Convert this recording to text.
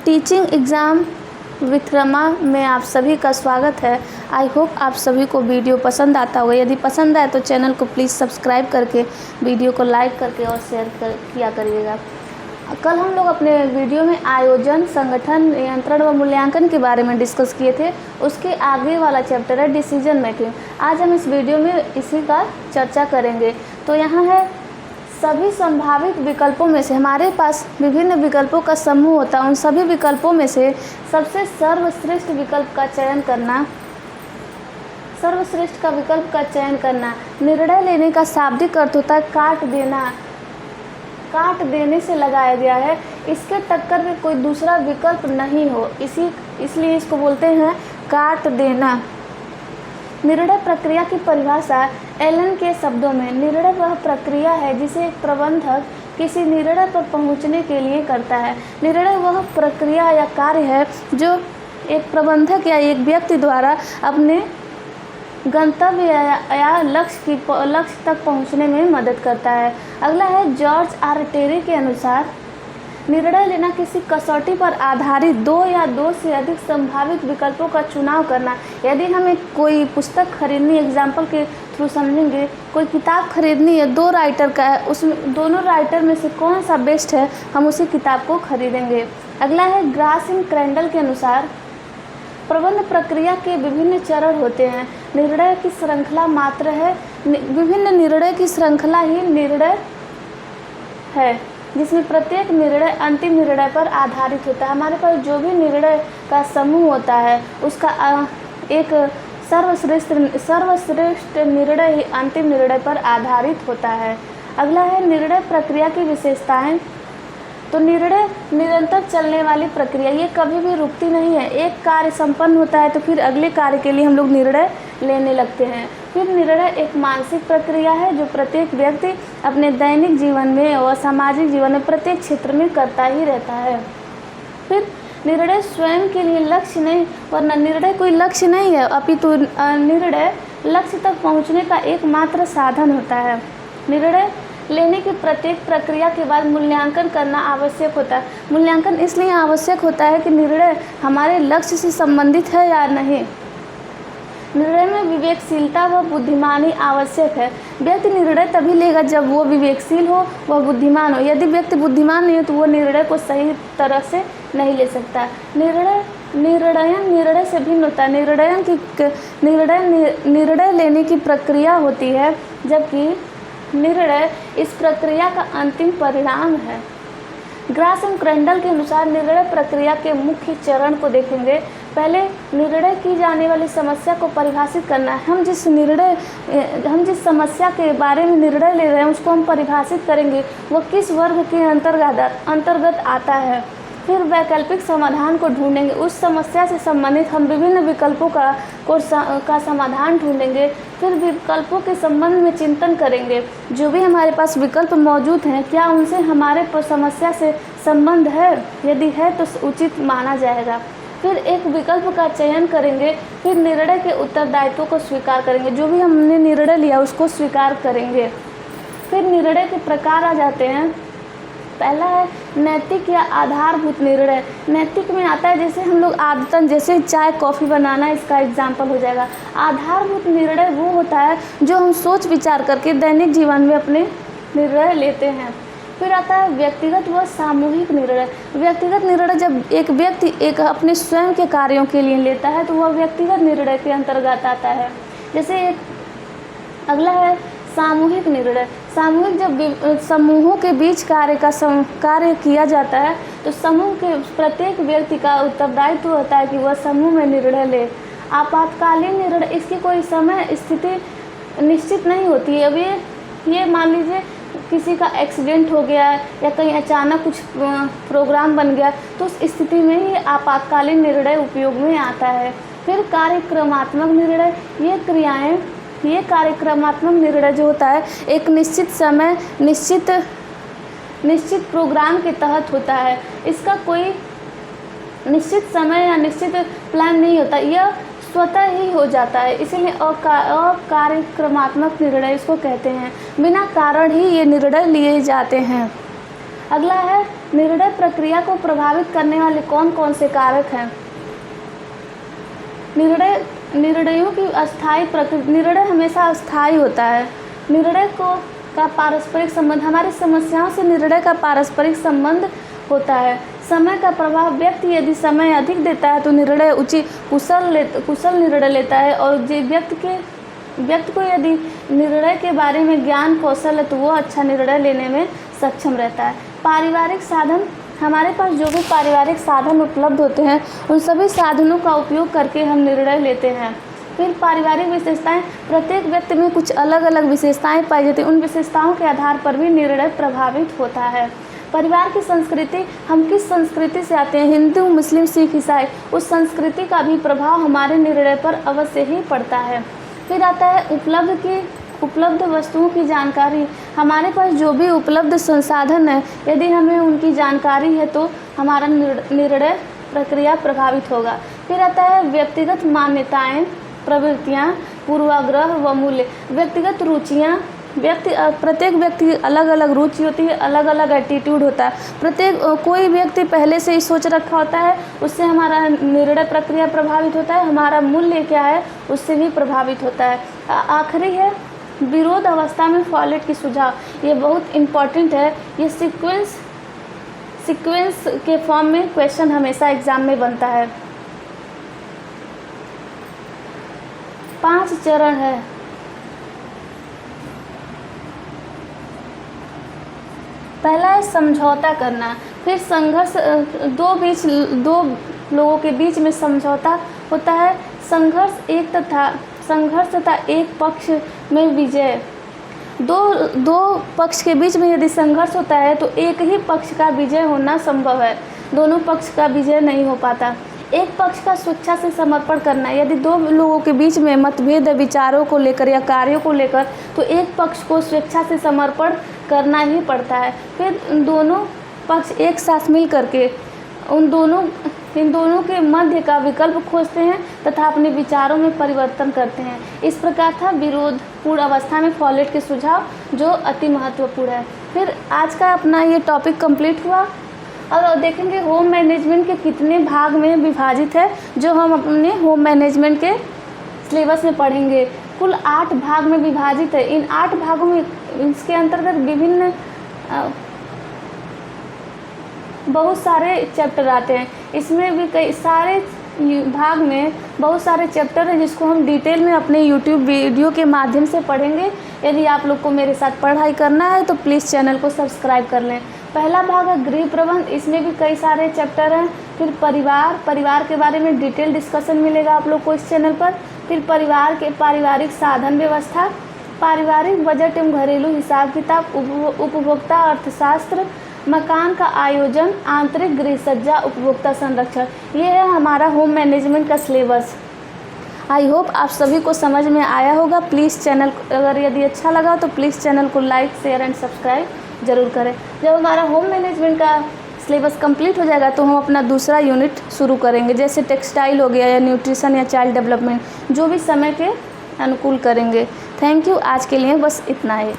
Teaching exam with Rama में आप सभी का स्वागत है। आई होप आप सभी को वीडियो पसंद आता होगा। यदि पसंद आए तो चैनल को प्लीज़ सब्सक्राइब करके वीडियो को लाइक करके और शेयर किया करिएगा। कल हम लोग अपने वीडियो में आयोजन, संगठन, नियंत्रण व मूल्यांकन के बारे में डिस्कस किए थे। उसके आगे वाला चैप्टर है डिसीजन मेकिंग। आज हम इस वीडियो में इसी का चर्चा करेंगे। तो यहाँ है सभी संभावित विकल्पों में से हमारे पास विभिन्न विकल्पों का समूह होता है। उन सभी विकल्पों में से सबसे सर्वश्रेष्ठ विकल्प का चयन करना, सर्वश्रेष्ठ का विकल्प का चयन करना। निर्णय लेने का शाब्दिक अर्थ होता है काट देना, काट देने से लगाया गया है। इसके टक्कर में कोई दूसरा विकल्प नहीं हो, इसलिए इसको बोलते हैं काट देना। निर्णय प्रक्रिया की परिभाषा एलन के शब्दों में, निर्णय वह प्रक्रिया है जिसे एक प्रबंधक किसी निर्णय पर पहुंचने के लिए करता है। निर्णय वह प्रक्रिया या कार्य है जो एक प्रबंधक या एक व्यक्ति द्वारा अपने गंतव्य या लक्ष्य तक पहुंचने में मदद करता है। अगला है जॉर्ज आर टेरी के अनुसार, निर्णय लेना किसी कसौटी पर आधारित दो या दो से अधिक संभावित विकल्पों का चुनाव करना। यदि हमें कोई पुस्तक खरीदनी, एग्जाम्पल के थ्रू समझेंगे, कोई किताब खरीदनी है, दो राइटर का है, उसमें दोनों राइटर में से कौन सा बेस्ट है, हम उसी किताब को खरीदेंगे। अगला है ग्रासिम क्रैंडल के अनुसार, प्रबंध प्रक्रिया के विभिन्न चरण होते हैं। निर्णय की श्रृंखला मात्र है, विभिन्न निर्णय की श्रृंखला ही निर्णय है, जिसमें प्रत्येक निर्णय अंतिम निर्णय पर आधारित होता है। हमारे पास जो भी निर्णय का समूह होता है उसका एक सर्वश्रेष्ठ निर्णय ही अंतिम निर्णय पर आधारित होता है। अगला है निर्णय प्रक्रिया की विशेषताएं। तो निर्णय निरंतर चलने वाली प्रक्रिया, ये कभी भी रुकती नहीं है। एक कार्य संपन्न होता है तो फिर अगले कार्य के लिए हम लोग निर्णय लेने लगते हैं। फिर निर्णय एक मानसिक प्रक्रिया है जो प्रत्येक व्यक्ति अपने दैनिक जीवन में और सामाजिक जीवन में प्रत्येक क्षेत्र में करता ही रहता है। फिर निर्णय स्वयं के लिए लक्ष्य नहीं, वरना निर्णय कोई लक्ष्य नहीं है, अपितु निर्णय लक्ष्य तक पहुंचने का एकमात्र साधन होता है। निर्णय लेने की प्रत्येक प्रक्रिया के बाद मूल्यांकन करना आवश्यक होता है। मूल्यांकन इसलिए आवश्यक होता है कि निर्णय हमारे लक्ष्य से संबंधित है या नहीं। निर्णय में विवेकशीलता व बुद्धिमानी आवश्यक है। व्यक्ति निर्णय तभी लेगा जब वो विवेकशील हो, वह बुद्धिमान हो। यदि व्यक्ति बुद्धिमान नहीं हो तो वो निर्णय को सही तरह से नहीं ले सकता। निर्णय से भिन्न होता है। निर्णय लेने की प्रक्रिया होती है, जबकि निर्णय इस प्रक्रिया का अंतिम परिणाम है। ग्रासिम क्रैंडल के अनुसार निर्णय प्रक्रिया के मुख्य चरण को देखेंगे। पहले निर्णय की जाने वाली समस्या को परिभाषित करना है। हम जिस समस्या के बारे में निर्णय ले रहे हैं उसको हम परिभाषित करेंगे, वो किस वर्ग के अंतर्गत आता है। फिर वैकल्पिक समाधान को ढूंढेंगे। उस समस्या से संबंधित हम विभिन्न विकल्पों का समाधान ढूंढेंगे। फिर विकल्पों के संबंध में चिंतन करेंगे। जो भी हमारे पास विकल्प मौजूद हैं, क्या उनसे हमारे समस्या से संबंध है? यदि है तो उचित माना जाएगा। फिर एक विकल्प का चयन करेंगे। फिर निर्णय के उत्तरदायित्व को स्वीकार करेंगे। जो भी हमने निर्णय लिया उसको स्वीकार करेंगे। फिर निर्णय के प्रकार आ जाते हैं। पहला है नैतिक या आधारभूत निर्णय। नैतिक में आता है जैसे हम लोग आदतन, जैसे चाय कॉफ़ी बनाना, इसका एग्जाम्पल हो जाएगा। आधारभूत निर्णय वो होता है जो हम सोच विचार करके दैनिक जीवन में अपने निर्णय लेते हैं। फिर आता है व्यक्तिगत व सामूहिक निर्णय। व्यक्तिगत निर्णय जब एक व्यक्ति एक अपने स्वयं के कार्यों के लिए लेता है तो वह व्यक्तिगत निर्णय के अंतर्गत आता है। जैसे अगला है सामूहिक निर्णय। सामूहिक जब समूहों के बीच कार्य किया जाता है तो समूह के प्रत्येक व्यक्ति का उत्तरदायित्व होता है कि वह समूह में निर्णय ले। आपातकालीन निर्णय, इसकी कोई समय स्थिति निश्चित नहीं होती है। अब ये मान लीजिए किसी का एक्सीडेंट हो गया या कहीं अचानक कुछ प्रोग्राम बन गया तो उस स्थिति में ही आपातकालीन निर्णय उपयोग में आता है। फिर कार्यक्रमात्मक निर्णय, ये कार्यक्रमात्मक निर्णय जो होता है एक निश्चित समय, निश्चित प्रोग्राम के तहत होता है। इसका कोई निश्चित समय या निश्चित प्लान नहीं होता, यह स्वतः ही हो जाता है। इसीलिए अकार्यक्रमात्मक निर्णय इसको कहते हैं। बिना कारण ही ये निर्णय लिए जाते हैं। अगला है निर्णय प्रक्रिया को प्रभावित करने वाले कौन कौन से कारक हैं। निर्णयों की निर्णय हमेशा अस्थायी होता है। निर्णय का पारस्परिक संबंध, हमारी समस्याओं से निर्णय का पारस्परिक संबंध होता है। समय का प्रभाव, व्यक्ति यदि समय अधिक देता है तो निर्णय कुशल निर्णय लेता है, और व्यक्ति को यदि निर्णय के बारे में ज्ञान कौशल है तो वो अच्छा निर्णय लेने में सक्षम रहता है। पारिवारिक साधन, हमारे पास जो भी पारिवारिक साधन उपलब्ध होते हैं उन सभी साधनों का उपयोग करके हम निर्णय लेते हैं। फिर पारिवारिक विशेषताएं, प्रत्येक व्यक्ति में कुछ अलग अलग विशेषताएं पाई जाती हैं, उन विशेषताओं के आधार पर भी निर्णय प्रभावित होता है। परिवार की संस्कृति, हम किस संस्कृति से आते हैं, हिंदू मुस्लिम सिख ईसाई, उस संस्कृति का भी प्रभाव हमारे निर्णय पर अवश्य ही पड़ता है। फिर आता है उपलब्ध वस्तुओं की जानकारी, हमारे पास जो भी उपलब्ध संसाधन है यदि हमें उनकी जानकारी है तो हमारा निर्णय प्रक्रिया प्रभावित होगा। फिर आता है व्यक्तिगत मान्यताएं, प्रवृत्तियां, पूर्वाग्रह व मूल्य, व्यक्तिगत रुचियां, प्रत्येक व्यक्ति की अलग अलग रुचि होती है, अलग अलग एटीट्यूड होता है। कोई व्यक्ति पहले से ही सोच रखा होता है, उससे हमारा निर्णय प्रक्रिया प्रभावित होता है। हमारा मूल्य क्या है उससे भी प्रभावित होता है। आखिरी है विरोध अवस्था में फॉलेट की सुझाव, ये बहुत इम्पॉर्टेंट है। ये सीक्वेंस के फॉर्म में क्वेश्चन हमेशा एग्जाम में बनता है। 5 चरण है। पहला है समझौता करना, फिर संघर्ष, दो लोगों के बीच में समझौता होता है। संघर्ष तथा एक पक्ष में विजय, दो पक्ष के बीच में यदि संघर्ष होता है तो एक ही पक्ष का विजय होना संभव है, दोनों पक्ष का विजय नहीं हो पाता। एक पक्ष का स्वेच्छा से समर्पण करना, यदि दो लोगों के बीच में मतभेद है विचारों को लेकर या कार्यों को लेकर तो एक पक्ष को स्वेच्छा से समर्पण करना ही पड़ता है। फिर दोनों पक्ष एक साथ मिल करके इन दोनों के मध्य का विकल्प खोजते हैं तथा अपने विचारों में परिवर्तन करते हैं। इस प्रकार था विरोधपूर्ण अवस्था में फॉलेट के सुझाव, जो अति महत्वपूर्ण है। फिर आज का अपना ये टॉपिक कंप्लीट हुआ। और देखेंगे होम मैनेजमेंट के कितने भाग में विभाजित है, जो हम अपने होम मैनेजमेंट के सिलेबस में पढ़ेंगे। कुल 8 भाग में विभाजित है। इन 8 भागों में इसके अंतर्गत विभिन्न बहुत सारे चैप्टर आते हैं। इसमें भी कई सारे भाग में बहुत सारे चैप्टर हैं जिसको हम डिटेल में अपने यूट्यूब वीडियो के माध्यम से पढ़ेंगे। यदि आप लोग को मेरे साथ पढ़ाई करना है तो प्लीज़ चैनल को सब्सक्राइब कर लें। पहला भाग है गृह प्रबंध, इसमें भी कई सारे चैप्टर हैं। फिर परिवार के बारे में डिटेल डिस्कशन मिलेगा आप लोग को इस चैनल पर। फिर परिवार के पारिवारिक साधन व्यवस्था, पारिवारिक बजट एवं घरेलू हिसाब किताब, उपभोक्ता अर्थशास्त्र, मकान का आयोजन, आंतरिक गृह सज्जा, उपभोक्ता संरक्षण, ये है हमारा होम मैनेजमेंट का सिलेबस। आई होप आप सभी को समझ में आया होगा। प्लीज़ चैनल, अगर यदि अच्छा लगा तो प्लीज़ चैनल को लाइक शेयर एंड सब्सक्राइब ज़रूर करें। जब हमारा होम मैनेजमेंट का सिलेबस कंप्लीट हो जाएगा तो हम अपना दूसरा यूनिट शुरू करेंगे, जैसे टेक्सटाइल हो गया या न्यूट्रिशन या चाइल्ड डेवलपमेंट, जो भी समय के अनुकूल करेंगे। थैंक यू, आज के लिए बस इतना ही।